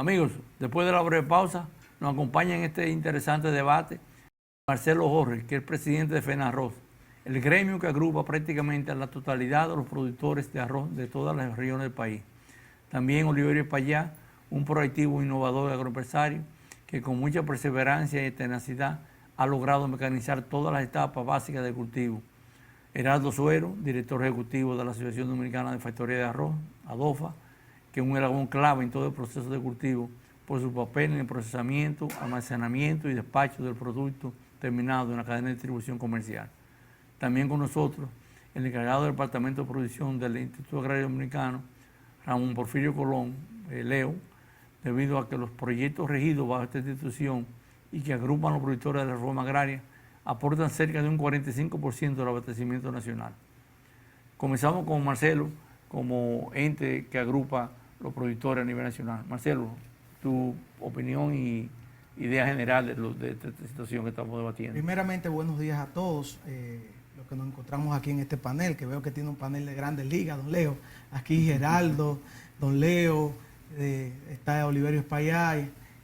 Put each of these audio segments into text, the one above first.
Amigos, después de la breve pausa, nos acompaña en este interesante debate Marcelo Jorge, que es presidente de FENARROZ, el gremio que agrupa prácticamente a la totalidad de los productores de arroz de todas las regiones del país. También Oliverio Payá, un proactivo innovador agroempresario que con mucha perseverancia y tenacidad ha logrado mecanizar todas las etapas básicas del cultivo. Heraldo Suero, director ejecutivo de la Asociación Dominicana de Factoría de Arroz, ADOFA, que es un eslabón clave en todo el proceso de cultivo por su papel en el procesamiento, almacenamiento y despacho del producto terminado en la cadena de distribución comercial. También con nosotros el encargado del Departamento de Producción del Instituto Agrario Dominicano, Ramón Porfirio Colón, Leo, debido a que los proyectos regidos bajo esta institución y que agrupan los productores de la reforma agraria aportan cerca de un 45% del abastecimiento nacional. Comenzamos con Marcelo como ente que agrupa los productores a nivel nacional. Marcelo, tu opinión y idea general de esta situación que estamos debatiendo. Primeramente, buenos días a todos los que nos encontramos aquí en este panel, que veo que tiene un panel de grandes ligas, don Leo. Aquí Geraldo, don Leo, está Oliverio Payá,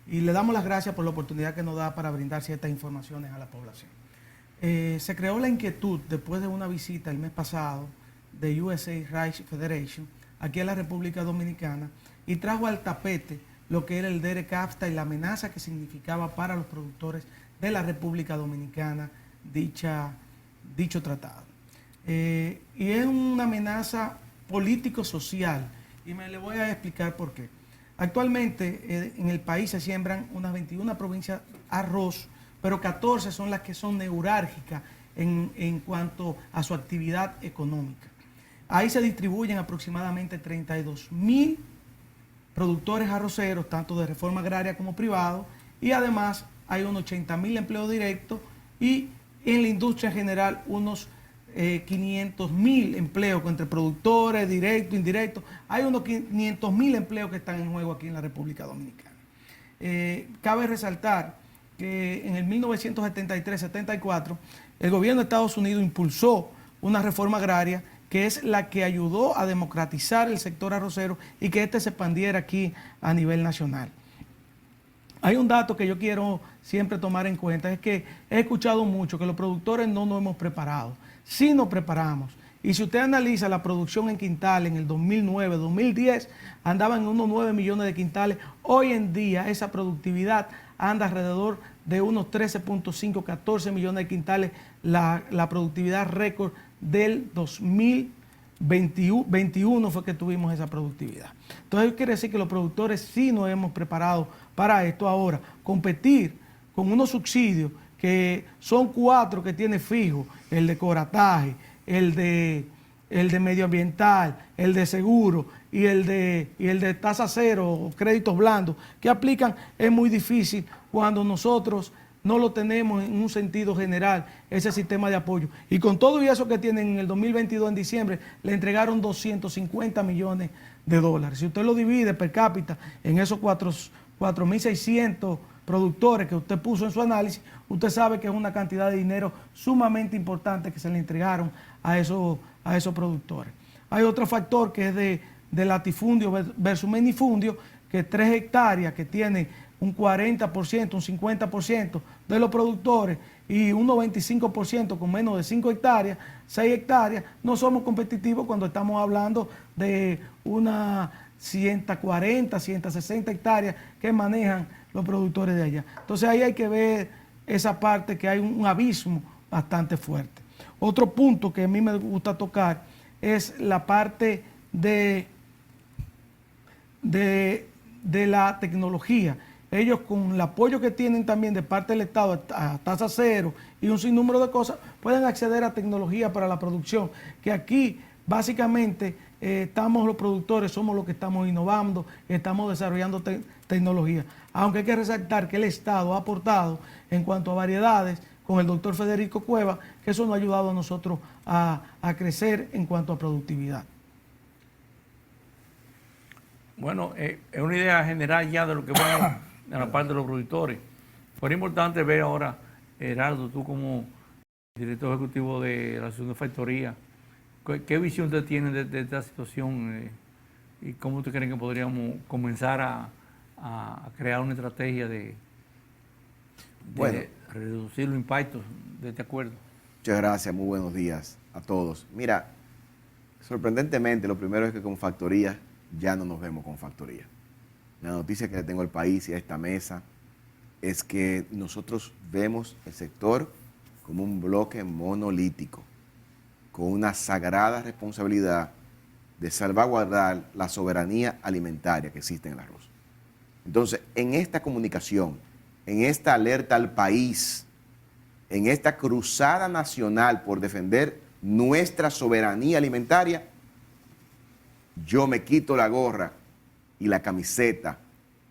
y le damos las gracias por la oportunidad que nos da para brindar ciertas informaciones a la población. Se creó la inquietud después de una visita el mes pasado de USA Rice Federation aquí a la República Dominicana y trajo al tapete lo que era el DERE-CAFTA y la amenaza que significaba para los productores de la República Dominicana dicho tratado. Y es una amenaza político-social y me le voy a explicar por qué. Actualmente en el país se siembran unas 21 provincias arroz, pero 14 son las que son neurálgicas en cuanto a su actividad económica. Ahí se distribuyen aproximadamente 32.000 productores arroceros, tanto de reforma agraria como privado, y además hay unos 80.000 empleos directos y en la industria en general unos 500.000 empleos entre productores, directos, indirectos. Hay unos 500.000 empleos que están en juego aquí en la República Dominicana. Cabe resaltar que en el 1973-74 el gobierno de Estados Unidos impulsó una reforma agraria que es la que ayudó a democratizar el sector arrocero y que se expandiera aquí a nivel nacional. Hay un dato que yo quiero siempre tomar en cuenta, es que he escuchado mucho que los productores no nos hemos preparado. Sí nos preparamos. Y si usted analiza la producción en quintales en el 2009, 2010, andaban en unos 9 millones de quintales. Hoy en día esa productividad anda alrededor de unos 13.5, 14 millones de quintales, la productividad récord del 2021 fue que tuvimos esa productividad. Entonces quiere decir que los productores sí nos hemos preparado para esto. Ahora, competir con unos subsidios que son 4 que tiene fijo, el de corataje, el de medioambiental, el de seguro y el de tasa cero o créditos blandos que aplican, es muy difícil cuando nosotros no lo tenemos en un sentido general, ese sistema de apoyo. Y con todo y eso que tienen en el 2022, en diciembre, le entregaron 250 millones de dólares. Si usted lo divide per cápita en esos 4.600 productores que usted puso en su análisis, usted sabe que es una cantidad de dinero sumamente importante que se le entregaron a esos productores. Hay otro factor que es de latifundio versus minifundio, que 3 hectáreas que tiene un 40%, un 50% de los productores y un 95% con menos de 5 hectáreas, 6 hectáreas, no somos competitivos cuando estamos hablando de unas 140, 160 hectáreas que manejan los productores de allá. Entonces ahí hay que ver esa parte, que hay un abismo bastante fuerte. Otro punto que a mí me gusta tocar es la parte de la tecnología. Ellos, con el apoyo que tienen también de parte del Estado a tasa cero y un sinnúmero de cosas, pueden acceder a tecnología para la producción, que aquí básicamente estamos los productores, somos los que estamos innovando, estamos desarrollando tecnología. Aunque hay que resaltar que el Estado ha aportado en cuanto a variedades con el doctor Federico Cueva, que eso nos ha ayudado a nosotros a crecer en cuanto a productividad. Bueno, es una idea general ya de lo que vemos en la parte de los productores. Pero es importante ver ahora, Gerardo, tú como director ejecutivo de la Asociación de Factoría, ¿qué visión usted tiene de esta situación y cómo usted cree que podríamos comenzar a a crear una estrategia de Bueno. reducir los impactos de este acuerdo. Muchas gracias, muy buenos días a todos. Mira, sorprendentemente, lo primero es que con factoría ya no nos vemos con factoría. La noticia que le tengo al país y a esta mesa es que nosotros vemos el sector como un bloque monolítico, con una sagrada responsabilidad de salvaguardar la soberanía alimentaria que existe en el arroz. Entonces, en esta comunicación, en esta alerta al país, en esta cruzada nacional por defender nuestra soberanía alimentaria, yo me quito la gorra y la camiseta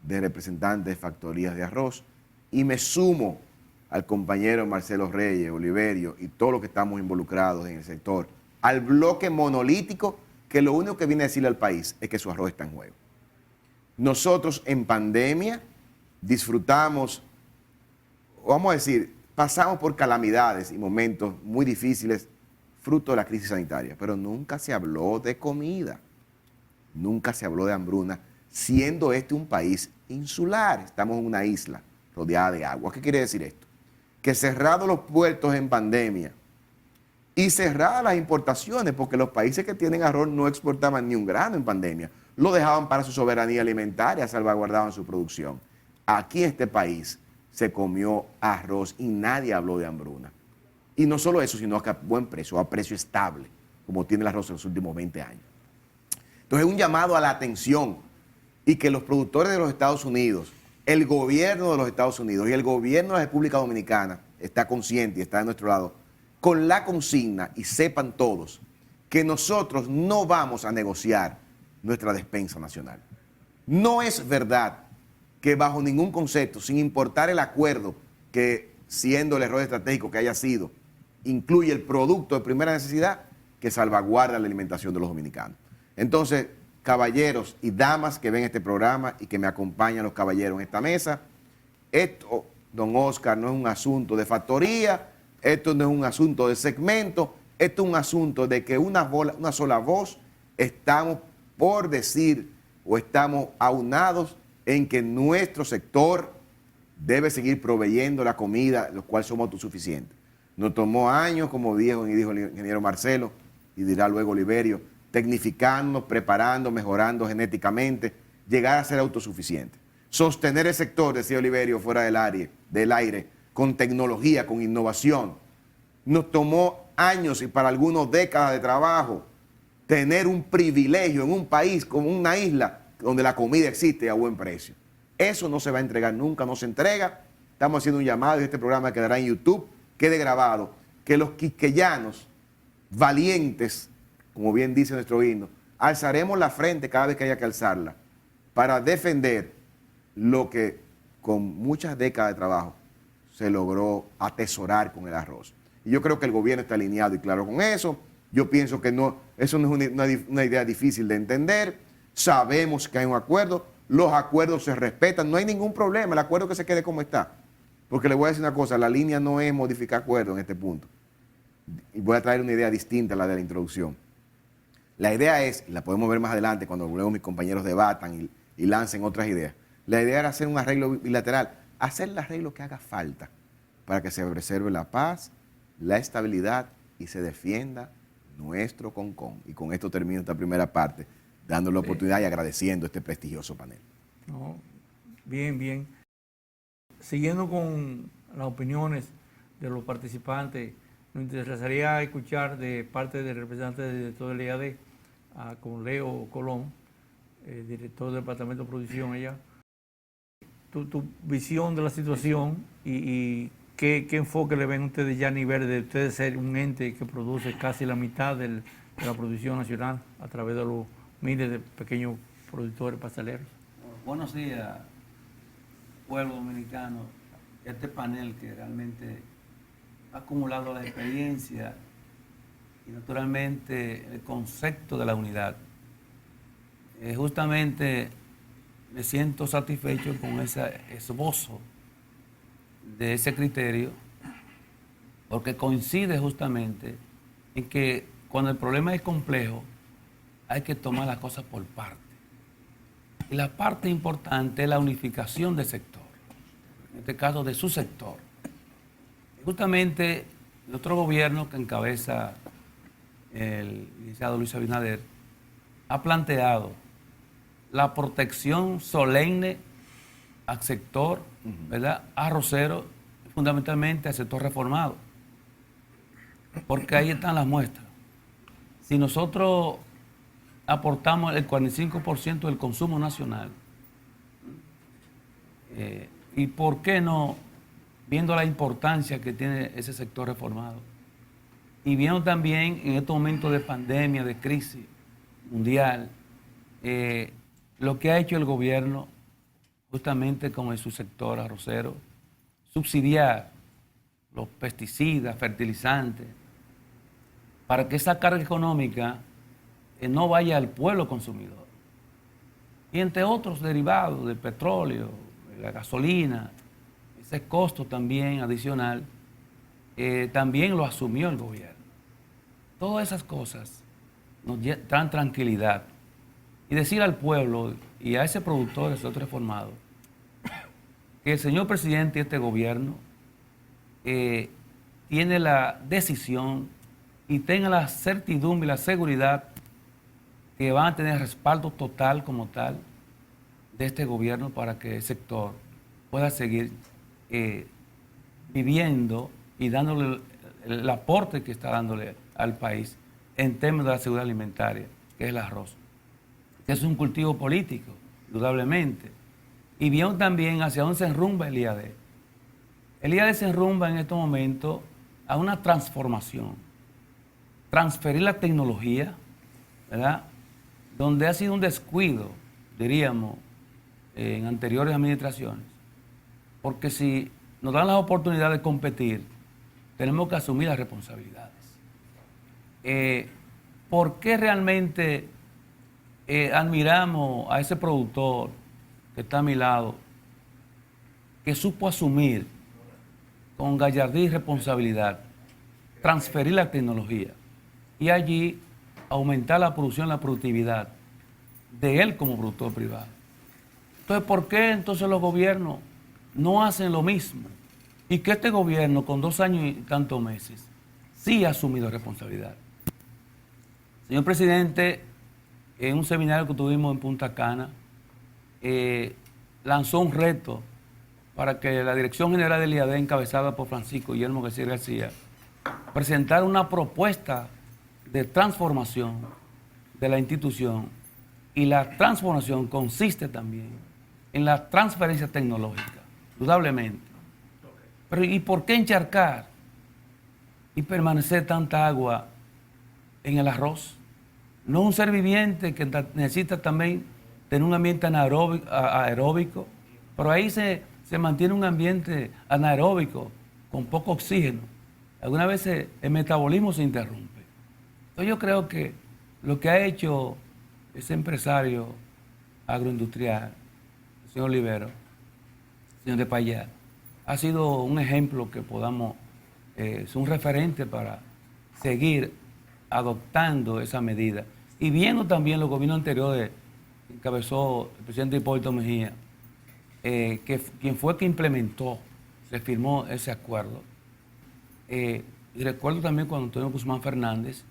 de representante de factorías de arroz y me sumo al compañero Marcelo Reyes, Oliverio y todos los que estamos involucrados en el sector, al bloque monolítico que lo único que viene a decirle al país es que su arroz está en juego. Nosotros en pandemia disfrutamos, vamos a decir, pasamos por calamidades y momentos muy difíciles fruto de la crisis sanitaria, pero nunca se habló de comida, nunca se habló de hambruna, siendo este un país insular. Estamos en una isla rodeada de agua. ¿Qué quiere decir esto? Que cerrados los puertos en pandemia y cerradas las importaciones, porque los países que tienen arroz no exportaban ni un grano en pandemia, lo dejaban para su soberanía alimentaria, salvaguardaban su producción. Aquí en este país se comió arroz y nadie habló de hambruna. Y no solo eso, sino que a buen precio, a precio estable, como tiene el arroz en los últimos 20 años. Entonces es un llamado a la atención y que los productores de los Estados Unidos, el gobierno de los Estados Unidos y el gobierno de la República Dominicana está consciente y está de nuestro lado con la consigna, y sepan todos que nosotros no vamos a negociar nuestra despensa nacional. No es verdad que bajo ningún concepto, sin importar el acuerdo que, siendo el error estratégico que haya sido, incluye el producto de primera necesidad que salvaguarda la alimentación de los dominicanos. Entonces, caballeros y damas que ven este programa y que me acompañan los caballeros en esta mesa, esto, don Oscar, no es un asunto de factoría, esto no es un asunto de segmento, esto es un asunto de que una sola voz estamos por decir o estamos aunados en que nuestro sector debe seguir proveyendo la comida, los cuales somos autosuficientes. Nos tomó años, como dijo el ingeniero Marcelo, y dirá luego Oliverio, tecnificando, preparando, mejorando genéticamente, llegar a ser autosuficiente. Sostener el sector, decía Oliverio, fuera del aire, con tecnología, con innovación. Nos tomó años y para algunos décadas de trabajo tener un privilegio en un país como una isla donde la comida existe a buen precio. Eso no se va a entregar nunca, no se entrega. Estamos haciendo un llamado y este programa quedará en YouTube, quede grabado, que los quisqueyanos valientes, como bien dice nuestro himno, alzaremos la frente cada vez que haya que alzarla para defender lo que con muchas décadas de trabajo se logró atesorar con el arroz. Y yo creo que el gobierno está alineado y claro con eso. Yo pienso que no, eso no es una idea difícil de entender. Sabemos que hay un acuerdo, los acuerdos se respetan, no hay ningún problema, el acuerdo que se quede como está. Porque le voy a decir una cosa, la línea no es modificar acuerdos en este punto. Y voy a traer una idea distinta a la de la introducción. La idea es, y la podemos ver más adelante cuando luego mis compañeros debatan y lancen otras ideas, la idea era hacer un arreglo bilateral, hacer el arreglo que haga falta para que se preserve la paz, la estabilidad y se defienda nuestro concón. Y con esto termino esta primera parte, dándole la oportunidad y agradeciendo este prestigioso panel. No, bien, bien. Siguiendo con las opiniones de los participantes, nos interesaría escuchar de parte del representante del director del IAD, con Leo Colón, director del Departamento de Producción allá, tu visión de la situación y qué enfoque le ven ustedes ya a nivel de ustedes ser un ente que produce casi la mitad de la producción nacional a través de los miles de pequeños productores pasteleros. Buenos días, pueblo dominicano. Este panel que realmente ha acumulado la experiencia y naturalmente el concepto de la unidad. Justamente me siento satisfecho con ese esbozo de ese criterio, porque coincide justamente en que cuando el problema es complejo hay que tomar las cosas por parte. Y la parte importante es la unificación del sector, en este caso de su sector. Justamente el otro gobierno que encabeza el licenciado Luis Abinader ha planteado la protección solemne al sector, ¿verdad?, arrocero, fundamentalmente al sector reformado, porque ahí están las muestras. Si nosotros aportamos el 45% del consumo nacional, ¿y por qué no, viendo la importancia que tiene ese sector reformado, y viendo también en estos momentos de pandemia, de crisis mundial, lo que ha hecho el gobierno justamente con el subsector arrocero, subsidiar los pesticidas, fertilizantes, para que esa carga económica no vaya al pueblo consumidor? Y entre otros derivados del petróleo, de la gasolina, ese costo también adicional, también lo asumió el gobierno. Todas esas cosas nos dan tranquilidad. Y decir al pueblo y a ese productor, ese otro reformado, que el señor presidente y este gobierno tiene la decisión y tenga la certidumbre y la seguridad que van a tener respaldo total como tal de este gobierno para que el sector pueda seguir viviendo y dándole el aporte que está dándole al país en términos de la seguridad alimentaria, que es el arroz, que es un cultivo político, indudablemente. Y bien también hacia dónde se enrumba el IAD. El IAD se enrumba en estos momentos a una transformación, transferir la tecnología, ¿verdad?, donde ha sido un descuido, diríamos, en anteriores administraciones, porque si nos dan la oportunidad de competir, tenemos que asumir las responsabilidades. ¿Por qué realmente admiramos a ese productor que está a mi lado, que supo asumir con gallardía y responsabilidad, transferir la tecnología y allí aumentar la producción, la productividad de él como productor privado? Entonces, ¿por qué entonces los gobiernos no hacen lo mismo? Y que este gobierno, con 2 años y tantos meses, sí ha asumido responsabilidad. Señor presidente, en un seminario que tuvimos en Punta Cana, lanzó un reto para que la Dirección General del IAD, encabezada por Francisco Guillermo García, presentara una propuesta de transformación de la institución. Y la transformación consiste también en la transferencia tecnológica, indudablemente. Pero ¿y por qué encharcar y permanecer tanta agua en el arroz? No un ser viviente que necesita también tener un ambiente aeróbico, pero ahí se mantiene un ambiente anaeróbico con poco oxígeno. Algunas veces el metabolismo se interrumpe. Entonces yo creo que lo que ha hecho ese empresario agroindustrial, el señor Olivero, el señor de Payá, ha sido un ejemplo que podamos, es un referente para seguir adoptando esa medida. Y viendo también los gobiernos anteriores, que encabezó el presidente Hipólito Mejía, quien fue que implementó, se firmó ese acuerdo. Y recuerdo también cuando Antonio Guzmán Fernández,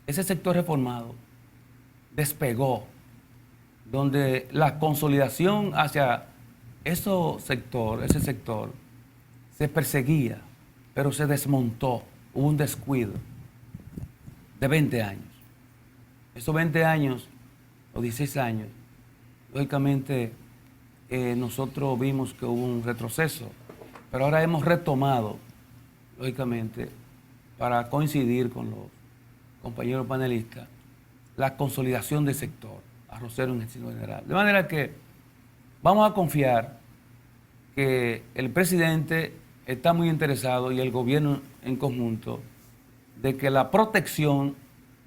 ese sector reformado despegó, donde la consolidación hacia ese sector, se perseguía, pero se desmontó, hubo un descuido de 20 años. Esos 20 años, o 16 años, lógicamente nosotros vimos que hubo un retroceso, pero ahora hemos retomado, lógicamente, para coincidir con los compañeros panelistas, la consolidación del sector arrocero en el sentido general. De manera que vamos a confiar que el presidente está muy interesado y el gobierno en conjunto de que la protección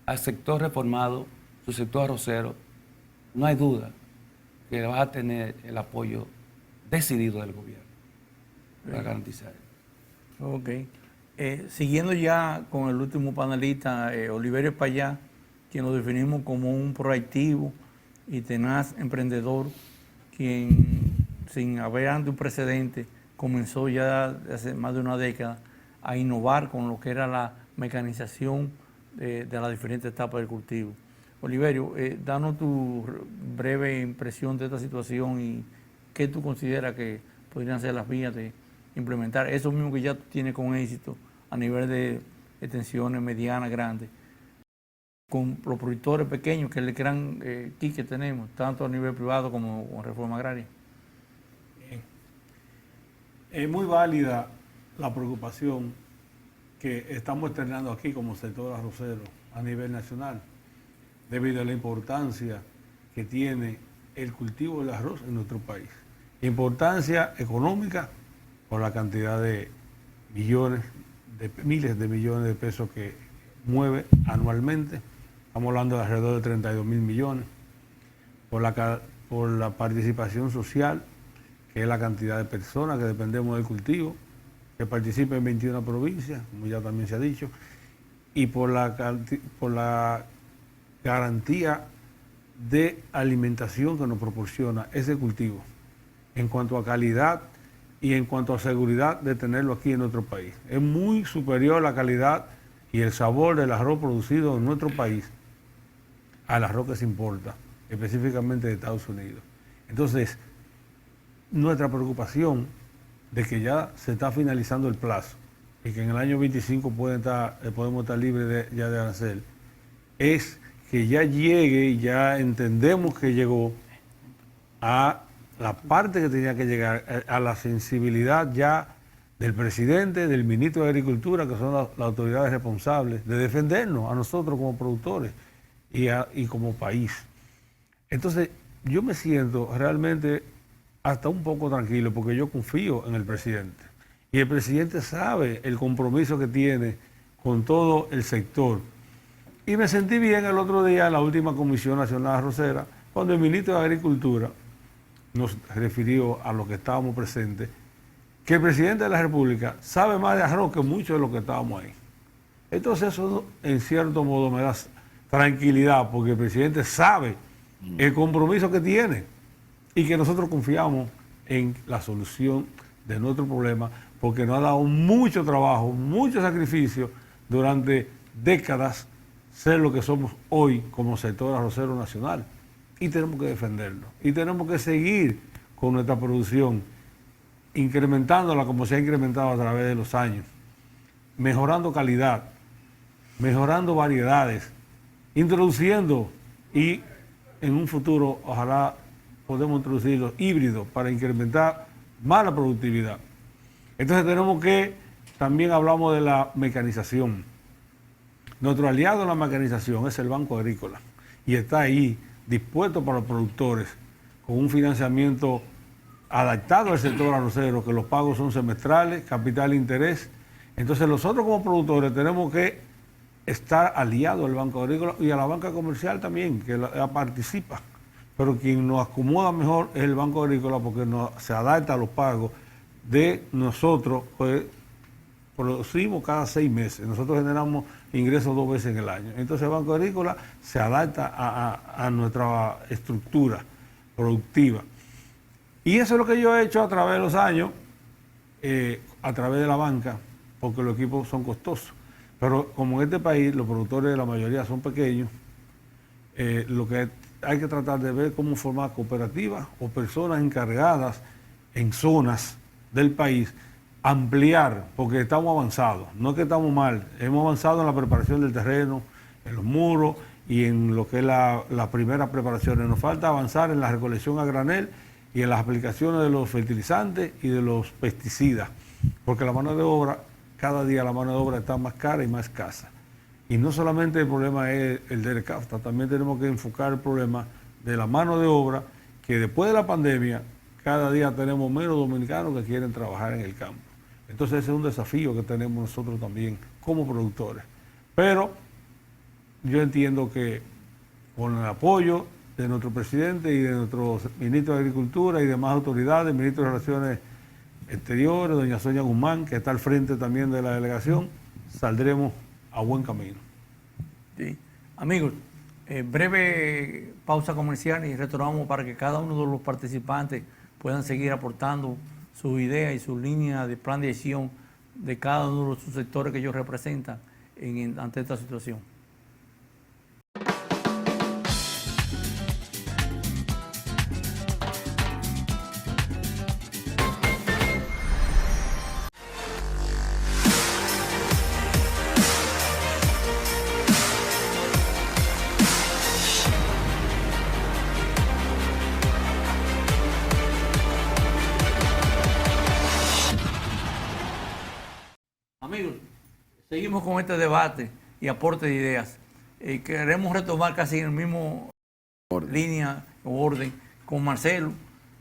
al sector reformado, su sector arrocero, no hay duda que va a tener el apoyo decidido del gobierno para garantizar eso. Ok. Siguiendo ya con el último panelista, Oliverio Payá, quien lo definimos como un proactivo y tenaz emprendedor, quien sin haber ante un precedente comenzó ya hace más de una década a innovar con lo que era la mecanización de las diferentes etapas del cultivo. Oliverio, danos tu breve impresión de esta situación y qué tú consideras que podrían ser las vías de implementar eso mismo que ya tú tienes con éxito a nivel de extensiones medianas, grandes, con los productores pequeños, que es el gran kit que tenemos, tanto a nivel privado como con reforma agraria. Es muy válida la preocupación que estamos externando aquí como sector arrocero a nivel nacional, debido a la importancia que tiene el cultivo del arroz en nuestro país. Importancia económica por la cantidad de millones, de miles de millones de pesos que mueve anualmente. Estamos hablando de alrededor de 32 mil millones. Por la participación social, que es la cantidad de personas que dependemos del cultivo, que participa en 21 provincias, como ya también se ha dicho, y por la garantía de alimentación que nos proporciona ese cultivo, en cuanto a calidad y en cuanto a seguridad de tenerlo aquí en nuestro país. Es muy superior la calidad y el sabor del arroz producido en nuestro país al arroz que se importa, específicamente de Estados Unidos. Entonces, nuestra preocupación de que ya se está finalizando el plazo y que en el año 25 podemos estar libres ya de arancel, es que ya llegue y ya entendemos que llegó a la parte que tenía que llegar, a la sensibilidad ya del presidente, del ministro de Agricultura, que son las autoridades responsables, de defendernos a nosotros como productores y como país. Entonces, yo me siento realmente hasta un poco tranquilo porque yo confío en el presidente. Y el presidente sabe el compromiso que tiene con todo el sector. Y me sentí bien el otro día en la última Comisión Nacional Arrocera, cuando el ministro de Agricultura nos refirió a los que estábamos presentes, que el presidente de la República sabe más de arroz que muchos de los que estábamos ahí. Entonces eso en cierto modo me da tranquilidad, porque el presidente sabe el compromiso que tiene y que nosotros confiamos en la solución de nuestro problema, porque nos ha dado mucho trabajo, mucho sacrificio durante décadas ser lo que somos hoy como sector arrocero nacional. Y tenemos que defenderlo. Y tenemos que seguir con nuestra producción, incrementándola como se ha incrementado a través de los años, mejorando calidad, mejorando variedades, introduciendo y en un futuro ojalá podemos introducir los híbridos para incrementar más la productividad. Entonces tenemos que, también hablamos de la mecanización. Nuestro aliado en la mecanización es el Banco Agrícola y está ahí dispuesto para los productores con un financiamiento adaptado al sector arrocero, que los pagos son semestrales, capital e interés. Entonces nosotros como productores tenemos que estar aliados al Banco Agrícola y a la banca comercial también, que participa. Pero quien nos acomoda mejor es el Banco Agrícola, porque se adapta a los pagos de nosotros, pues producimos cada 6 meses. Nosotros generamos ingresos 2 veces en el año. Entonces el Banco Agrícola se adapta a nuestra estructura productiva. Y eso es lo que yo he hecho a través de los años, a través de la banca, porque los equipos son costosos. Pero como en este país los productores, la mayoría son pequeños, lo que hay que tratar de ver cómo formar cooperativas o personas encargadas en zonas del país, ampliar, porque estamos avanzados, no es que estamos mal, hemos avanzado en la preparación del terreno, en los muros y en lo que es la primera preparación. Nos falta avanzar en la recolección a granel y en las aplicaciones de los fertilizantes y de los pesticidas, porque la mano de obra, cada día la mano de obra está más cara y más escasa. Y no solamente el problema es el del CAFTA, también tenemos que enfocar el problema de la mano de obra, que después de la pandemia, cada día tenemos menos dominicanos que quieren trabajar en el campo. Entonces ese es un desafío que tenemos nosotros también como productores. Pero yo entiendo que con el apoyo de nuestro presidente y de nuestro ministro de Agricultura y demás autoridades, ministro de Relaciones Exteriores, doña Sonia Guzmán, que está al frente también de la delegación, saldremos a buen camino. Sí. Amigos, Breve pausa comercial y retornamos para que cada uno de los participantes puedan seguir aportando sus ideas y sus líneas de plan de acción de cada uno de los sectores que ellos representan ante esta situación. Amigos, seguimos con este debate y aporte de ideas. Queremos retomar casi en el mismo línea o orden con Marcelo,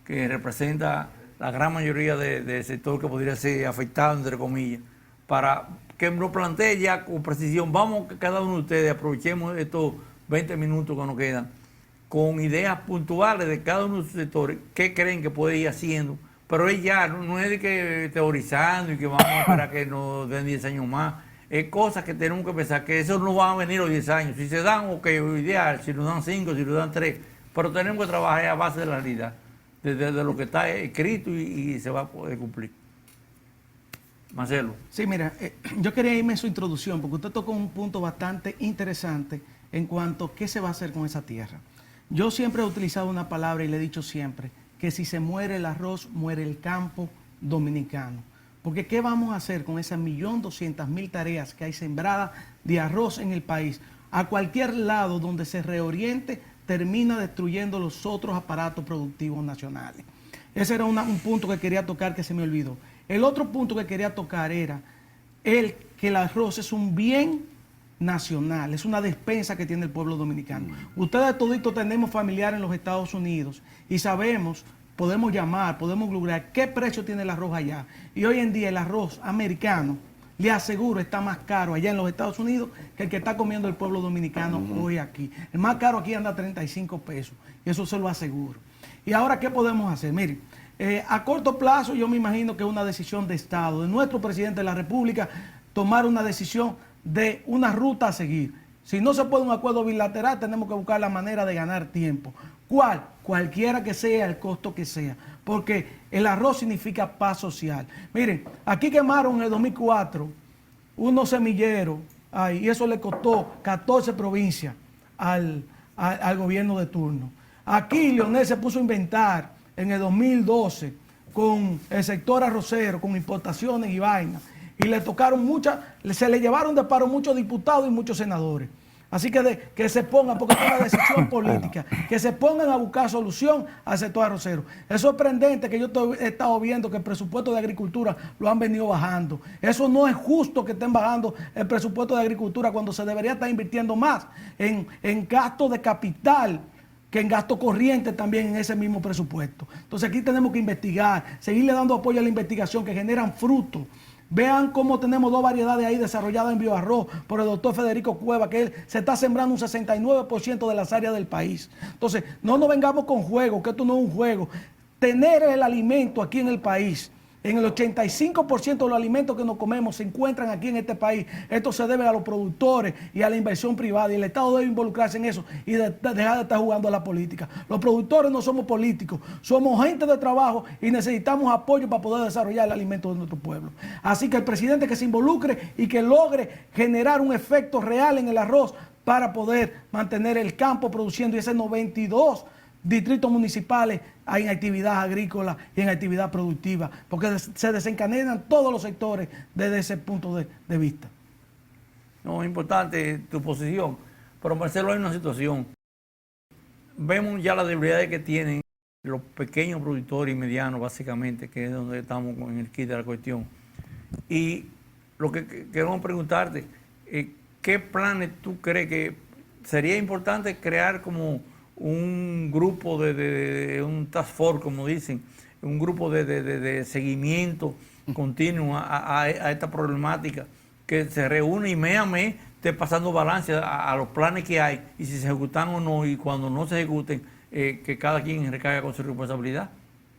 que representa la gran mayoría del sector que podría ser afectado, entre comillas, para que nos plantee ya con precisión. Vamos, que cada uno de ustedes aprovechemos estos 20 minutos que nos quedan con ideas puntuales de cada uno de sus sectores, qué creen que puede ir haciendo. Pero es ya, no es de que teorizando y que vamos a esperar que nos den 10 años más. Es cosas que tenemos que pensar, que eso no van a venir los 10 años. Si se dan, ok, ideal, si nos dan 5, si nos dan 3. Pero tenemos que trabajar a base de la realidad, de lo que está escrito y se va a poder cumplir. Marcelo. Sí, mira, yo quería irme en su introducción, porque usted tocó un punto bastante interesante en cuanto a qué se va a hacer con esa tierra. Yo siempre he utilizado una palabra y le he dicho siempre, que si se muere el arroz, muere el campo dominicano. Porque ¿qué vamos a hacer con esas 1.200.000 tareas que hay sembradas de arroz en el país? A cualquier lado donde se reoriente, termina destruyendo los otros aparatos productivos nacionales. Ese era un punto que quería tocar que se me olvidó. El otro punto que quería tocar era que el arroz es un bien nacional, es una despensa que tiene el pueblo dominicano. Ustedes toditos tenemos familiares en los Estados Unidos y sabemos, podemos llamar, podemos googlear qué precio tiene el arroz allá. Y hoy en día el arroz americano, le aseguro, está más caro allá en los Estados Unidos que el que está comiendo el pueblo dominicano hoy aquí. El más caro aquí anda a 35 pesos, y eso se lo aseguro. Y ahora, ¿qué podemos hacer? Miren, a corto plazo yo me imagino que es una decisión de Estado, de nuestro presidente de la República, tomar una decisión de una ruta a seguir. Si no se puede un acuerdo bilateral, tenemos que buscar la manera de ganar tiempo. ¿Cuál? Cualquiera que sea el costo que sea, porque el arroz significa paz social. Miren, aquí quemaron en el 2004 unos semilleros, y eso le costó 14 provincias al gobierno de turno. Aquí Leonel se puso a inventar en el 2012 con el sector arrocero, con importaciones y vainas, y le tocaron se le llevaron de paro muchos diputados y muchos senadores. Así que se pongan, porque es una decisión política, que se pongan a buscar solución al sector arrocero. Es sorprendente que yo he estado viendo que el presupuesto de agricultura lo han venido bajando. Eso no es justo que estén bajando el presupuesto de agricultura cuando se debería estar invirtiendo más en gasto de capital que en gasto corriente también en ese mismo presupuesto. Entonces aquí tenemos que investigar, seguirle dando apoyo a la investigación que generan frutos. Vean cómo tenemos dos variedades ahí desarrolladas en bioarroz por el doctor Federico Cueva, que él se está sembrando un 69% de las áreas del país. Entonces, no nos vengamos con juegos, que esto no es un juego. Tener el alimento aquí en el país, en el 85% de los alimentos que nos comemos se encuentran aquí en este país. Esto se debe a los productores y a la inversión privada, y el Estado debe involucrarse en eso y dejar de estar jugando a la política. Los productores no somos políticos, somos gente de trabajo y necesitamos apoyo para poder desarrollar el alimento de nuestro pueblo. Así que el presidente que se involucre y que logre generar un efecto real en el arroz para poder mantener el campo produciendo, y ese 92 distritos municipales en actividad agrícola y en actividad productiva, porque se desencadenan todos los sectores desde ese punto de vista. No, es importante tu posición, pero Marcelo, hay una situación. Vemos ya las debilidades que tienen los pequeños productores y medianos, básicamente, que es donde estamos en el kit de la cuestión. Y lo que queremos preguntarte, ¿qué planes tú crees que sería importante crear como un grupo un task force, como dicen, un grupo de seguimiento continuo a esta problemática, que se reúne y mes a mes esté pasando balance a los planes que hay, y si se ejecutan o no, y cuando no se ejecuten, que cada quien recaiga con su responsabilidad?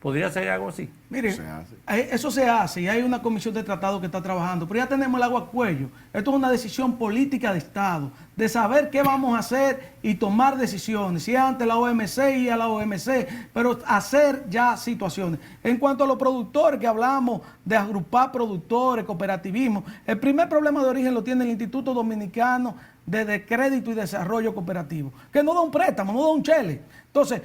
¿Podría ser algo así? Miren, Se hace. eso se hace y hay una comisión de tratado que está trabajando, pero ya tenemos el agua a cuello. Esto es una decisión política de Estado, de saber qué vamos a hacer y tomar decisiones, si es ante la OMC y a la OMC, pero hacer ya situaciones. En cuanto a los productores, que hablamos de agrupar productores, cooperativismo, el primer problema de origen lo tiene el Instituto Dominicano de Crédito y Desarrollo Cooperativo, que no da un préstamo, no da un chele. Entonces,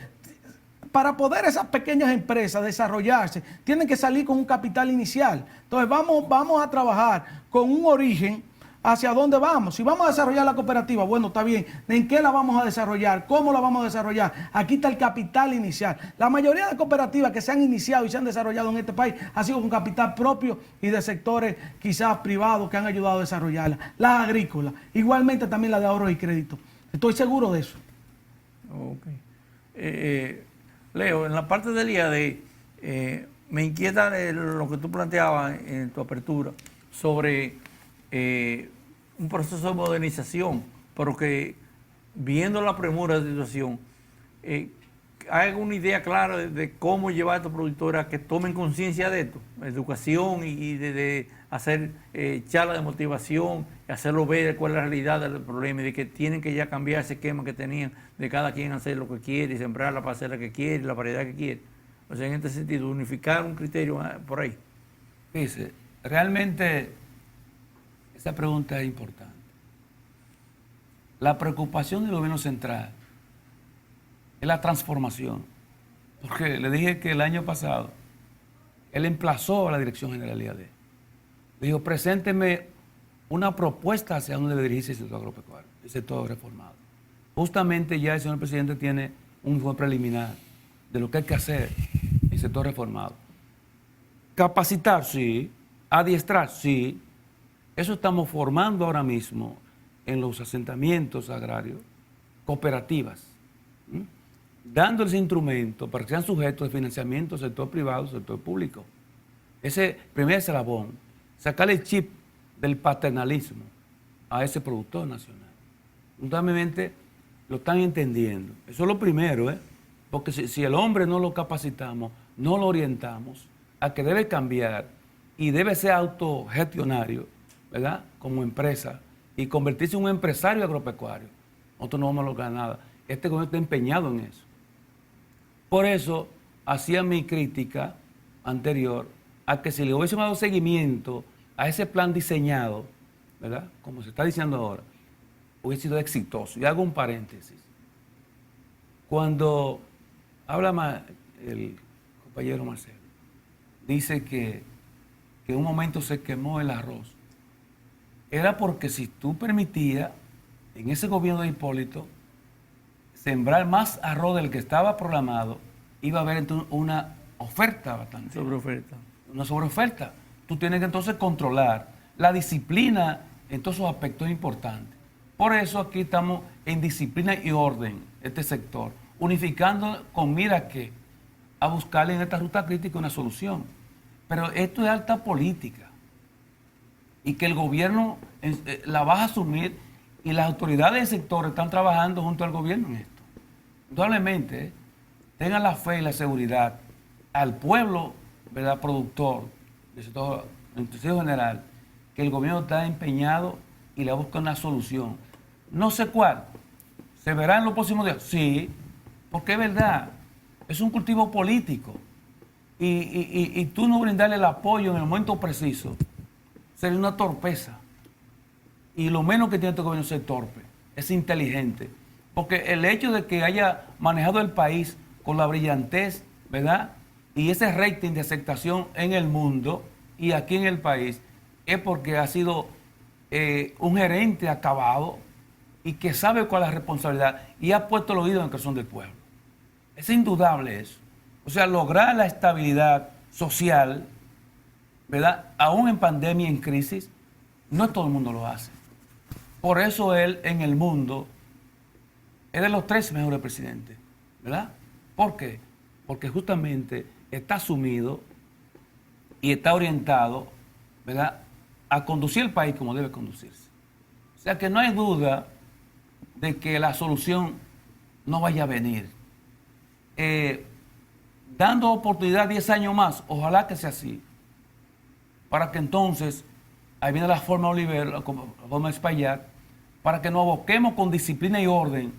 para poder esas pequeñas empresas desarrollarse, tienen que salir con un capital inicial. Entonces vamos a trabajar con un origen hacia dónde vamos. Si vamos a desarrollar la cooperativa, bueno, está bien. ¿En qué la vamos a desarrollar? ¿Cómo la vamos a desarrollar? Aquí está el capital inicial. La mayoría de cooperativas que se han iniciado y se han desarrollado en este país ha sido con capital propio y de sectores quizás privados que han ayudado a desarrollarla. Las agrícolas, igualmente también la de ahorro y crédito. Estoy seguro de eso. Ok. Leo, en la parte del IAD, me inquieta lo que tú planteabas en tu apertura sobre un proceso de modernización, pero que viendo la premura de la situación, ¿hay alguna idea clara de cómo llevar a estos productores a que tomen conciencia de esto? Educación y de hacer charlas de motivación, hacerlo ver cuál es la realidad del problema y de que tienen que ya cambiar ese esquema que tenían de cada quien hacer lo que quiere y sembrar la parcela que quiere, la variedad que quiere. O sea, en este sentido, unificar un criterio por ahí. Dice, realmente esa pregunta es importante. La preocupación del gobierno central es la transformación. Porque le dije que el año pasado él emplazó a la Dirección General de IAD. Le dijo, presénteme una propuesta hacia dónde debe dirigirse el sector agropecuario, el sector reformado. Justamente ya el señor presidente tiene un informe preliminar de lo que hay que hacer en el sector reformado. Capacitar, sí. Adiestrar, sí. Eso estamos formando ahora mismo en los asentamientos agrarios, cooperativas, dándoles instrumentos para que sean sujetos de financiamiento del sector privado, sector público. Ese primer eslabón, sacarle el chip del paternalismo a ese productor nacional. Justamente lo están entendiendo. Eso es lo primero, porque si el hombre no lo capacitamos, no lo orientamos a que debe cambiar y debe ser autogestionario, ¿verdad? Como empresa y convertirse en un empresario agropecuario. Nosotros no vamos a lograr nada. Este gobierno está empeñado en eso. Por eso hacía mi crítica anterior a que si le hubiésemos dado seguimiento a ese plan diseñado, ¿verdad? Como se está diciendo ahora, hubiese sido exitoso. Y hago un paréntesis. Cuando habla más el compañero Marcelo, dice que en un momento se quemó el arroz. Era porque si tú permitías en ese gobierno de Hipólito sembrar más arroz del que estaba programado, iba a haber entonces una oferta bastante. Sobreoferta. Una sobreoferta. Tú tienes que entonces controlar la disciplina en todos esos aspectos importantes. Por eso aquí estamos en disciplina y orden, este sector, unificando con mira que a buscarle en esta ruta crítica una solución. Pero esto es alta política y que el gobierno la va a asumir y las autoridades del sector están trabajando junto al gobierno en esto. Indudablemente, tengan la fe y la seguridad al pueblo, ¿verdad?, productor del sector, en sentido general, que el gobierno está empeñado y le busca una solución. No sé cuál. ¿Se verá en los próximos días? Sí, porque es verdad, es un cultivo político. Y tú no brindarle el apoyo en el momento preciso sería una torpeza. Y lo menos que tiene este gobierno es ser torpe, es inteligente. Porque el hecho de que haya manejado el país con la brillantez, ¿verdad?, y ese rating de aceptación en el mundo y aquí en el país, es porque ha sido un gerente acabado y que sabe cuál es la responsabilidad y ha puesto el oído en el corazón del pueblo. Es indudable eso. O sea, lograr la estabilidad social, ¿verdad?, aún en pandemia, en crisis, no todo el mundo lo hace. Por eso él en el mundo es de los 3 mejores presidentes, ¿verdad? ¿Por qué? Porque justamente está asumido y está orientado, ¿verdad?, a conducir el país como debe conducirse. O sea que no hay duda de que la solución no vaya a venir. dando oportunidad 10 años más, ojalá que sea así, para que entonces, ahí viene la forma Oliver, la forma Espaillat, para que nos aboquemos con disciplina y orden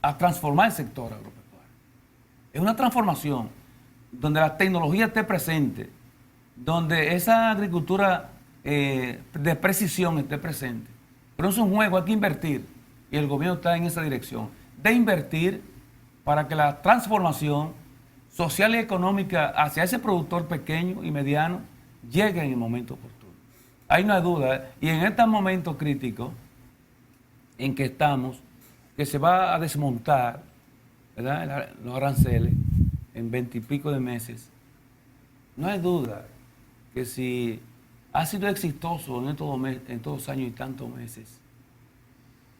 a transformar el sector agropecuario. Es una transformación donde la tecnología esté presente, donde esa agricultura de precisión esté presente. Pero es un juego, hay que invertir, y el gobierno está en esa dirección, de invertir para que la transformación social y económica hacia ese productor pequeño y mediano llegue en el momento oportuno. Hay una duda, y en este momento crítico en que estamos, que se va a desmontar, ¿verdad?, los aranceles en 20 y pico de meses, no hay duda que si ha sido exitoso en estos años y tantos meses,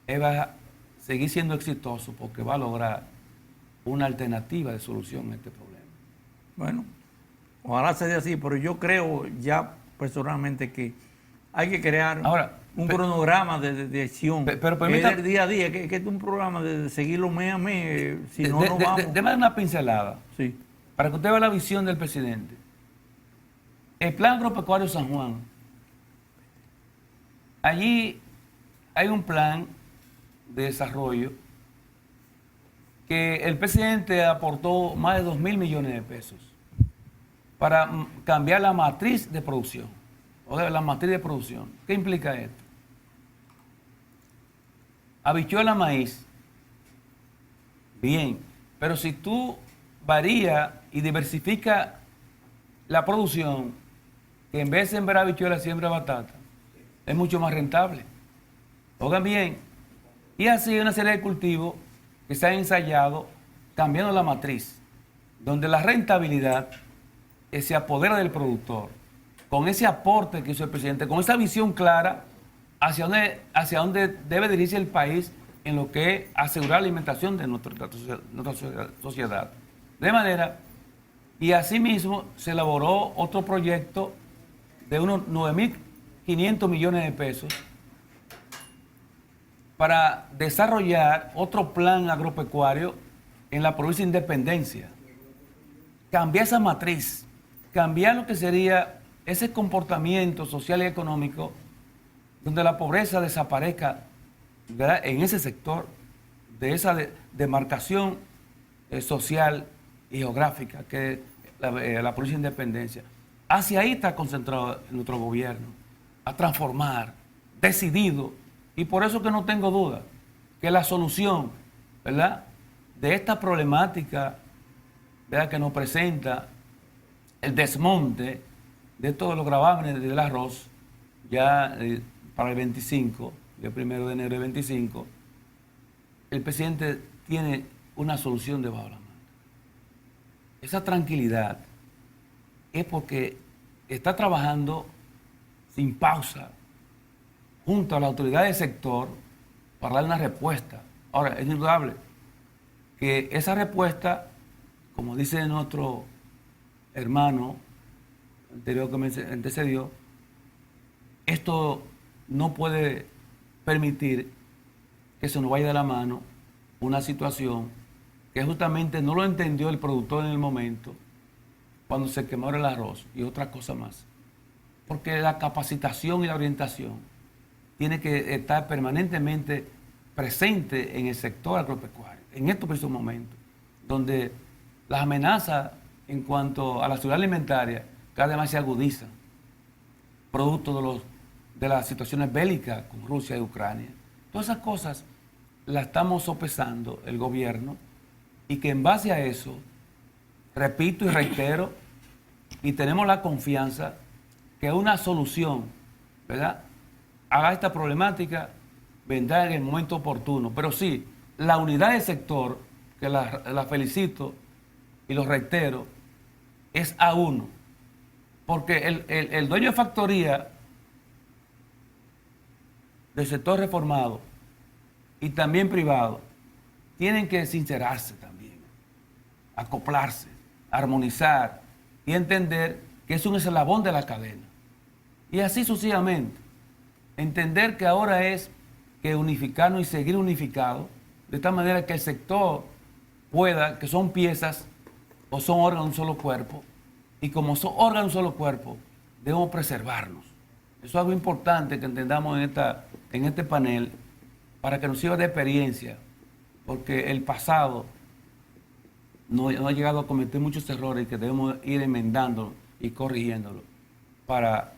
él va a seguir siendo exitoso porque va a lograr una alternativa de solución a este problema. Bueno, ojalá sea así, pero yo creo ya personalmente que hay que crear un cronograma de acción. Pero permítame, el día a día, que es un programa de seguirlo mes a mes, si no, no vamos. Déjame una pincelada, sí, para que usted vea la visión del presidente. El Plan Agropecuario San Juan, allí hay un plan de desarrollo que el presidente aportó más de 2.000 millones de pesos para cambiar la matriz de producción, o de la matriz de producción. ¿Qué implica esto? Habichuela, maíz, bien, pero si tú varías y diversificas la producción, que en vez de sembrar habichuela, siembra batata, es mucho más rentable. Oigan bien, y así hay una serie de cultivos que se han ensayado cambiando la matriz, donde la rentabilidad se apodera del productor, con ese aporte que hizo el presidente, con esa visión clara hacia dónde debe dirigirse el país en lo que es asegurar la alimentación de nuestra sociedad. De manera, y asimismo se elaboró otro proyecto de unos 9.500 millones de pesos para desarrollar otro plan agropecuario en la provincia de Independencia. Cambiar esa matriz, cambiar lo que sería ese comportamiento social y económico donde la pobreza desaparezca, ¿verdad?, en ese sector, de esa demarcación social y geográfica que es la provincia de Independencia. Hacia ahí está concentrado nuestro gobierno, a transformar, decidido, y por eso que no tengo duda que la solución, ¿verdad?, de esta problemática, ¿verdad?, que nos presenta el desmonte de todos los gravámenes del arroz, ya para el 25, el 1 de enero del 25, el presidente tiene una solución debajo de la mano. Esa tranquilidad es porque está trabajando sin pausa junto a la autoridad del sector para dar una respuesta. Ahora, es indudable que esa respuesta, como dice nuestro hermano anterior que me antecedió, esto no puede permitir que se nos vaya de la mano una situación que justamente no lo entendió el productor en el momento, cuando se quemó el arroz y otra cosa más. Porque la capacitación y la orientación tiene que estar permanentemente presente en el sector agropecuario, en estos precisos momentos, donde las amenazas en cuanto a la seguridad alimentaria cada vez más se agudizan, producto de las situaciones bélicas con Rusia y Ucrania. Todas esas cosas las estamos sopesando el gobierno, y que en base a eso, repito y reitero, y tenemos la confianza que una solución, ¿verdad?, haga esta problemática, vendrá en el momento oportuno. Pero sí, la unidad del sector, que la felicito y lo reitero, es a uno. Porque el dueño de factoría del sector reformado y también privado tienen que sincerarse también, acoplarse, armonizar y entender que es un eslabón de la cadena. Y así sucesivamente. Entender que ahora es que unificarnos y seguir unificados, de tal manera que el sector pueda, que son piezas o son órganos de un solo cuerpo, y como son órganos de un solo cuerpo, debemos preservarnos. Eso es algo importante que entendamos en este panel para que nos sirva de experiencia, porque el pasado no ha llegado a cometer muchos errores que debemos ir enmendándolo y corrigiéndolo para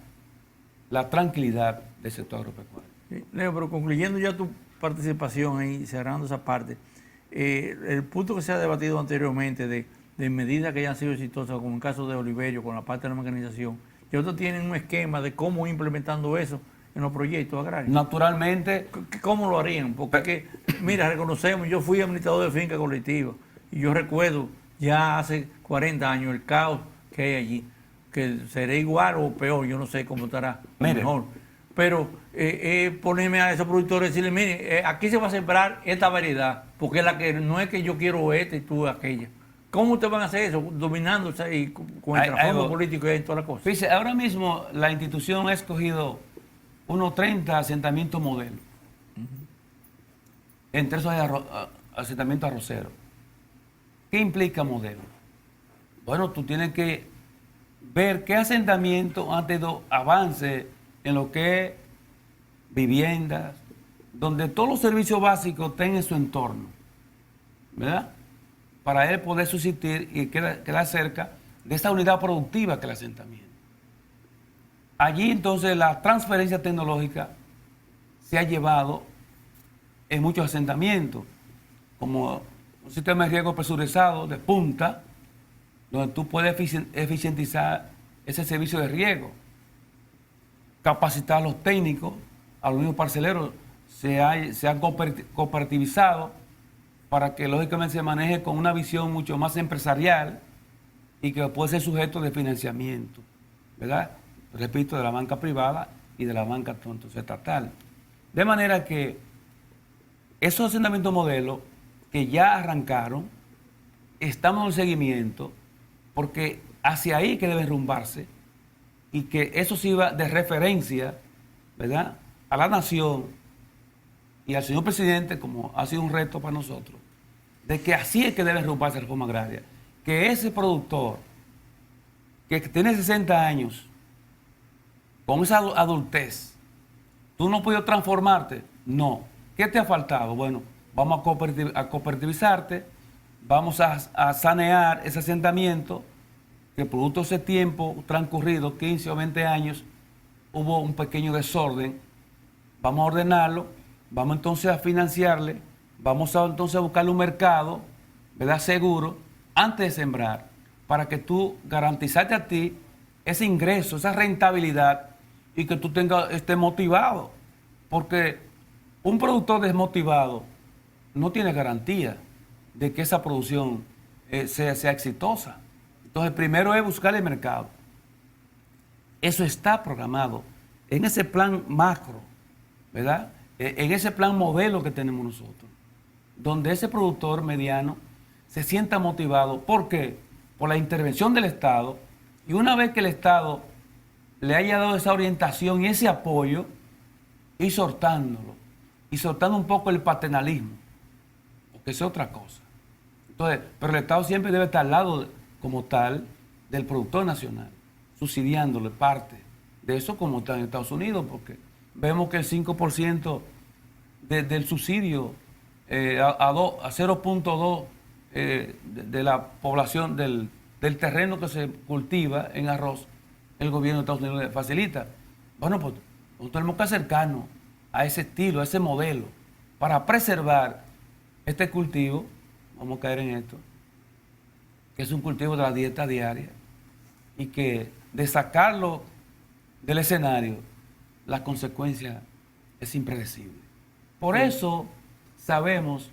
la tranquilidad del sector agropecuario. Sí, Leo, pero concluyendo ya tu participación ahí, cerrando esa parte, el punto que se ha debatido anteriormente de medidas que ya han sido exitosas, como en el caso de Oliverio, con la parte de la mecanización, y otros tienen un esquema de cómo ir implementando eso en los proyectos agrarios. Naturalmente, ¿Cómo lo harían? Porque, mira, reconocemos, yo fui administrador de finca colectiva y yo recuerdo ya hace 40 años el caos que hay allí, que será igual o peor, yo no sé cómo estará mejor. Pero ponerme a esos productores y decirles, mire, aquí se va a sembrar esta variedad, porque es la que no es que yo quiero esta y tú aquella. ¿Cómo ustedes van a hacer eso? Dominándose y con el trasfondo político y toda la cosa. Fíjese, ahora mismo la institución ha escogido unos 30 asentamientos modelos. Entre esos hay asentamientos arroceros. ¿Qué implica modelo? Bueno, tú tienes que ver qué asentamiento han tenido avance en lo que es viviendas, donde todos los servicios básicos estén en su entorno, ¿verdad? Para él poder subsistir y quedar cerca de esa unidad productiva que es el asentamiento. Allí entonces la transferencia tecnológica se ha llevado en muchos asentamientos, como un sistema de riego presurizado de punta, donde tú puedes eficientizar ese servicio de riego, capacitar a los técnicos, a los mismos parceleros, se han cooperativizado para que lógicamente se maneje con una visión mucho más empresarial y que puede ser sujeto de financiamiento, ¿verdad? Repito, de la banca privada y de la banca estatal. De manera que esos asentamientos modelos que ya arrancaron, estamos en seguimiento, porque hacia ahí que deben rumbarse y que eso sirva de referencia, ¿verdad?, a la nación y al señor presidente, como ha sido un reto para nosotros, de que así es que debe rumbarse la reforma agraria. Que ese productor que tiene 60 años, con esa adultez, ¿tú no puedes transformarte? No. ¿Qué te ha faltado? Bueno, vamos a cooperativizarte, vamos a sanear ese asentamiento que producto de ese tiempo transcurrido, 15 o 20 años, hubo un pequeño desorden. Vamos a ordenarlo, vamos entonces a financiarle, vamos entonces a buscarle un mercado, ¿verdad?, seguro, antes de sembrar, para que tú garantizarte a ti ese ingreso, esa rentabilidad y que tú estés motivado. Porque un productor desmotivado no tiene garantía de que esa producción sea exitosa. Entonces, primero es buscar el mercado. Eso está programado en ese plan macro, ¿verdad? En ese plan modelo que tenemos nosotros, donde ese productor mediano se sienta motivado. ¿Por qué? Por la intervención del Estado, y una vez que el Estado le haya dado esa orientación y ese apoyo, ir soltándolo, y soltando un poco el paternalismo, porque eso es otra cosa. Entonces, pero el Estado siempre debe estar al lado, como tal, del productor nacional, subsidiándole parte de eso, como está en Estados Unidos, porque vemos que el 5% del subsidio a 0.2 de la población del terreno que se cultiva en arroz, el gobierno de Estados Unidos le facilita. Bueno, pues nosotros tenemos que acercarnos a ese estilo, a ese modelo, para preservar este cultivo. Vamos a caer en esto, que es un cultivo de la dieta diaria, y que de sacarlo del escenario, la consecuencia es impredecible. Por eso sabemos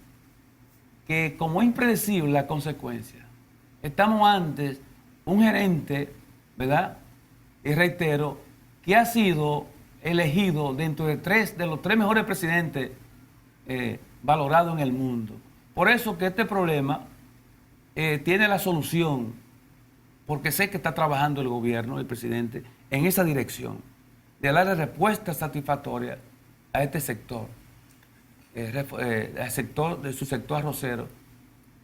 que, como es impredecible la consecuencia, estamos ante un gerente, ¿verdad?, y reitero, que ha sido elegido dentro de los tres mejores presidentes valorados en el mundo. Por eso que este problema tiene la solución, porque sé que está trabajando el gobierno, el presidente, en esa dirección, de darle respuesta satisfactoria a este sector, de su sector arrocero,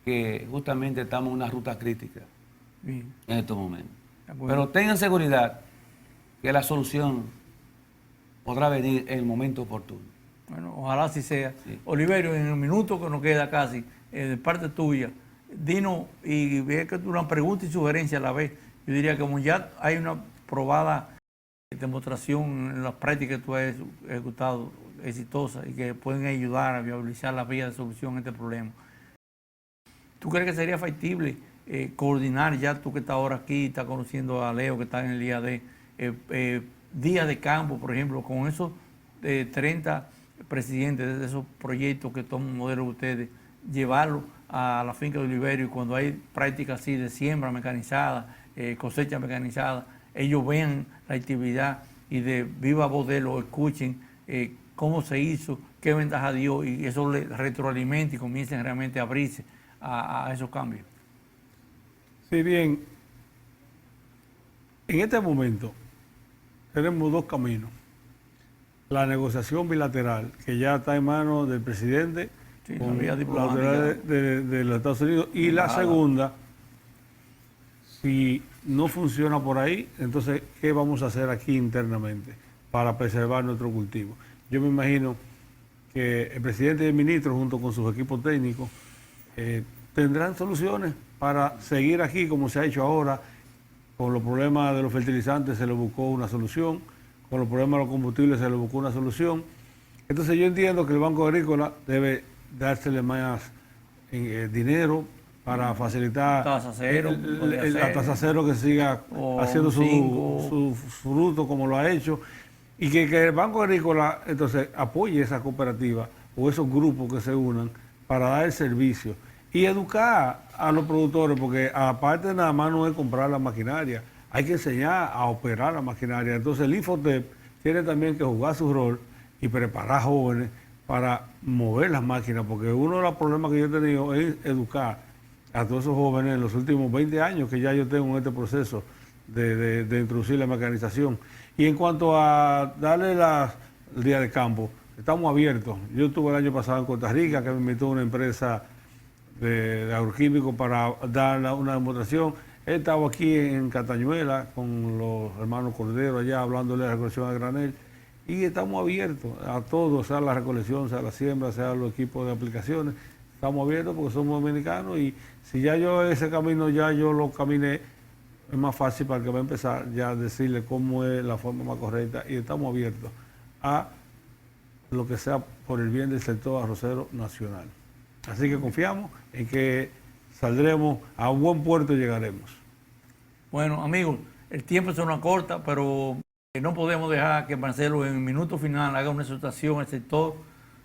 que justamente estamos en una ruta crítica Bien. en estos momentos. De acuerdo. Pero tengan seguridad que la solución podrá venir en el momento oportuno. Bueno, ojalá así sea. Sí. Oliverio, en el minuto que nos queda casi, de parte tuya, dinos, y ve que tú una pregunta y sugerencia a la vez. Yo diría que como ya hay una probada demostración en las prácticas que tú has ejecutado exitosa y que pueden ayudar a viabilizar la vía de solución a este problema, ¿tú crees que sería factible coordinar, ya tú que estás ahora aquí, estás conociendo a Leo que está en el IAD, días de campo, por ejemplo, con esos 30 presidentes de esos proyectos que toman modelo de ustedes, llevarlo a la finca de Oliverio y cuando hay prácticas así de siembra mecanizada, cosecha mecanizada, ellos vean la actividad y de viva voz de lo escuchen cómo se hizo, qué ventaja dio y eso le retroalimenta y comiencen realmente a abrirse a esos cambios. Sí, bien. En este momento tenemos dos caminos. La negociación bilateral, que ya está en manos del presidente Sí, con la vía la diplomática. autoridad de los Estados Unidos. Y la Embajada. segunda, si no funciona por ahí, entonces, ¿qué vamos a hacer aquí internamente para preservar nuestro cultivo? Yo me imagino que el presidente y el ministro, junto con sus equipos técnicos, tendrán soluciones para seguir aquí como se ha hecho ahora. Con los problemas de los fertilizantes se le buscó una solución, con los problemas de los combustibles se le buscó una solución. Entonces yo entiendo que el Banco Agrícola debe dársele más dinero para facilitar Tasa cero, podría la ser. tasa cero, que siga O haciendo cinco. su fruto como lo ha hecho, y que el Banco Agrícola entonces apoye esa cooperativa o esos grupos que se unan para dar el servicio y educar a los productores, porque aparte nada más no es comprar la maquinaria, hay que enseñar a operar la maquinaria. Entonces el Infotep tiene también que jugar su rol y preparar jóvenes para mover las máquinas, porque uno de los problemas que yo he tenido es educar a todos esos jóvenes en los últimos 20 años que ya yo tengo en este proceso de introducir la mecanización. Y en cuanto a darle el día de campo, estamos abiertos. Yo estuve el año pasado en Costa Rica, que me invitó una empresa de agroquímicos para dar una demostración. He estado aquí en Catañuela con los hermanos Cordero allá, hablándole de la recolección a granel. Y estamos abiertos a todo, sea la recolección, sea la siembra, sea los equipos de aplicaciones. Estamos abiertos porque somos dominicanos y si ya yo ese camino ya yo lo caminé, es más fácil para el que va a empezar ya decirle cómo es la forma más correcta, y estamos abiertos a lo que sea por el bien del sector arrocero nacional. Así que confiamos en que saldremos a un buen puerto y llegaremos. Bueno, amigos, el tiempo se nos acorta, pero no podemos dejar que Marcelo en el minuto final haga una exhortación al sector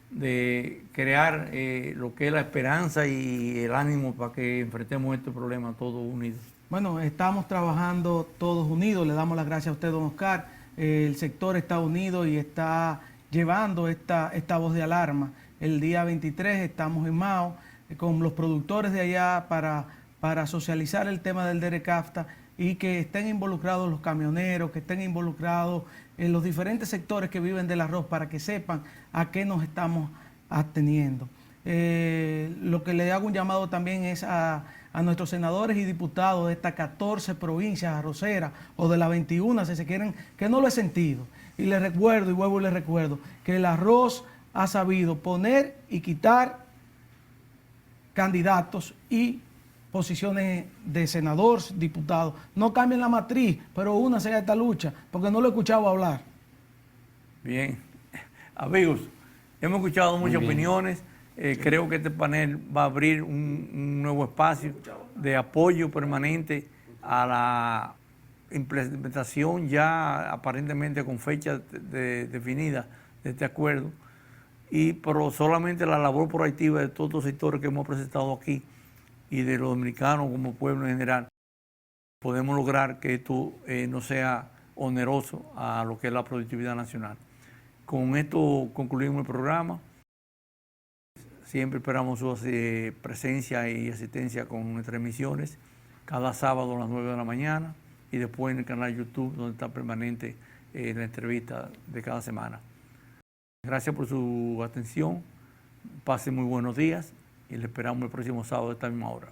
de crear lo que es la esperanza y el ánimo para que enfrentemos este problema todos unidos. Bueno, estamos trabajando todos unidos. Le damos las gracias a usted, don Oscar. El sector está unido y está llevando esta voz de alarma. El día 23 estamos en Mao con los productores de allá para socializar el tema del DERECAFTA y que estén involucrados los camioneros, que estén involucrados en los diferentes sectores que viven del arroz para que sepan a qué nos estamos ateniendo. Lo que le hago un llamado también es a nuestros senadores y diputados de estas 14 provincias arroceras o de las 21, si se quieren, que no lo he sentido. Y les recuerdo, y vuelvo y les recuerdo, que el arroz ha sabido poner y quitar candidatos y posiciones de senadores, diputados. No cambien la matriz, pero únanse a esta lucha, porque no lo he escuchado hablar. Bien, amigos, hemos escuchado muchas bien. opiniones. Creo que este panel va a abrir un nuevo espacio de apoyo permanente a la implementación ya aparentemente con fecha definida de este acuerdo, pero solamente la labor proactiva de todos los sectores que hemos presentado aquí y de los dominicanos como pueblo en general, podemos lograr que esto no sea oneroso a lo que es la productividad nacional. Con esto concluimos el programa. Siempre esperamos su presencia y asistencia con nuestras emisiones cada sábado a las 9 de la mañana y después en el canal YouTube donde está permanente la entrevista de cada semana. Gracias por su atención. Pasen muy buenos días y le esperamos el próximo sábado a esta misma hora.